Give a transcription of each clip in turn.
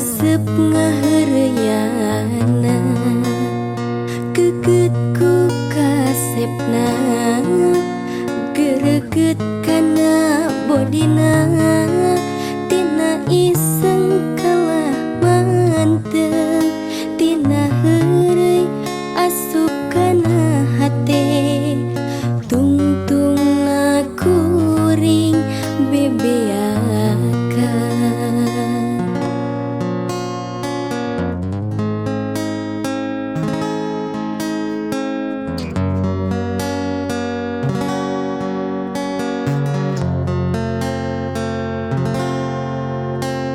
Resep ngaharyana gegetku kasepna gereget kana bodina tina iseng kalah manteng tina heureuy asup kana hate tungtungna kuring bebeakan.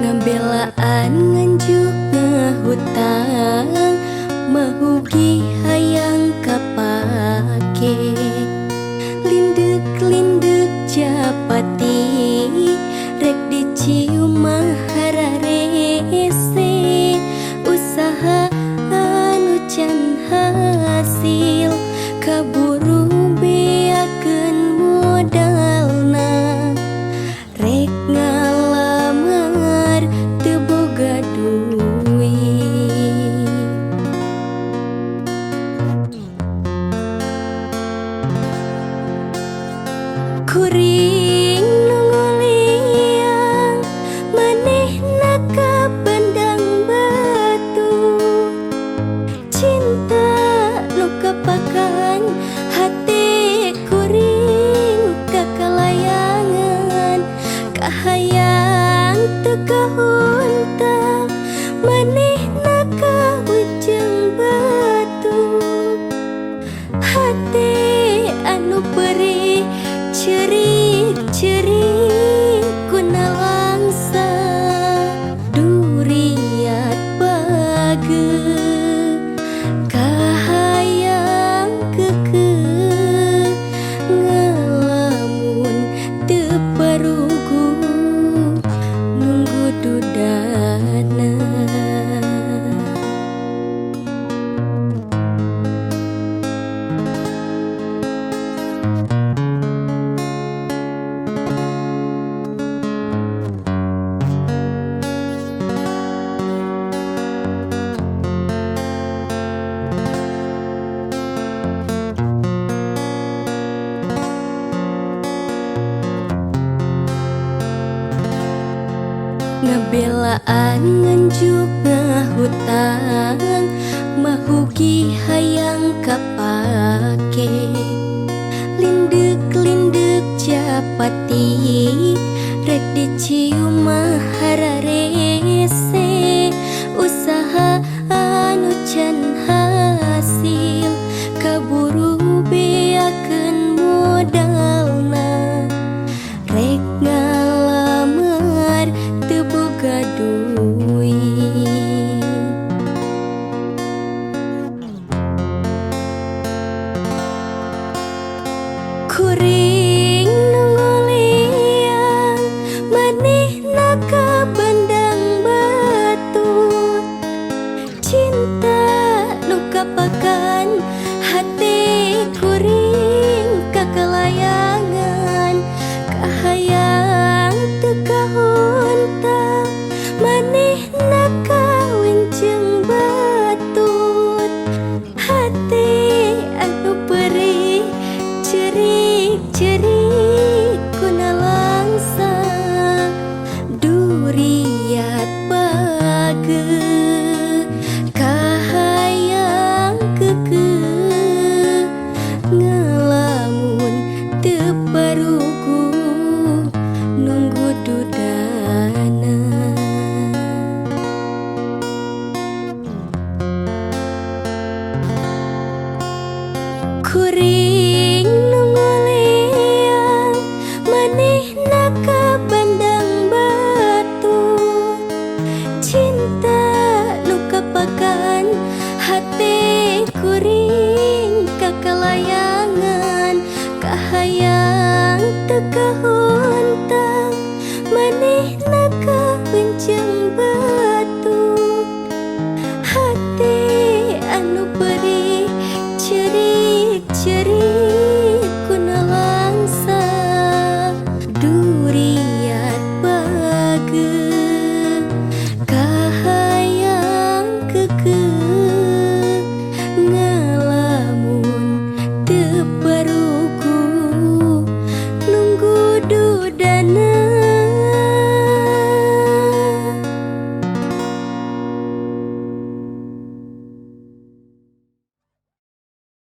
Ngabelaan nganjuk ngahutang mahugi hayang kapake lindek-lindek japati rek dicium mahararese usaha anu can hasil kaburu beakeun modalna rek ngalamar teu boga duit. Kuring nunguliang manehna ka bandang batu cinta nu kapakan hati kuring kakalayangan kahayang teu kahuntal manehna ka ujung batu hati anu perih cerik-cerik kuna langsa duriat page kahayang kekeh ngalamun teu parugu nunggu dudana. Ngabelaan nganjuk ngahutang mahugi hayang kapake lindek-lindek japati rek dicium mahararese usaha anu can hasil kaburu beakeun modalna rek ngalamar teu boga duit. Kuring nunguliang manehna ka bandang batu cinta nu kapakan hati kuring kakalayangan kahayang teu kahuntal manehna kawin jeung batut hati anu perih cerik-cerik kuna langsa duriat page kahayang kekeh ngalamun teu parugu nunggu dudana. Kuring nunguliang manehna ka bandang batu cinta nu kapakan hati kuring kakalayangan kahayang teu kahuntal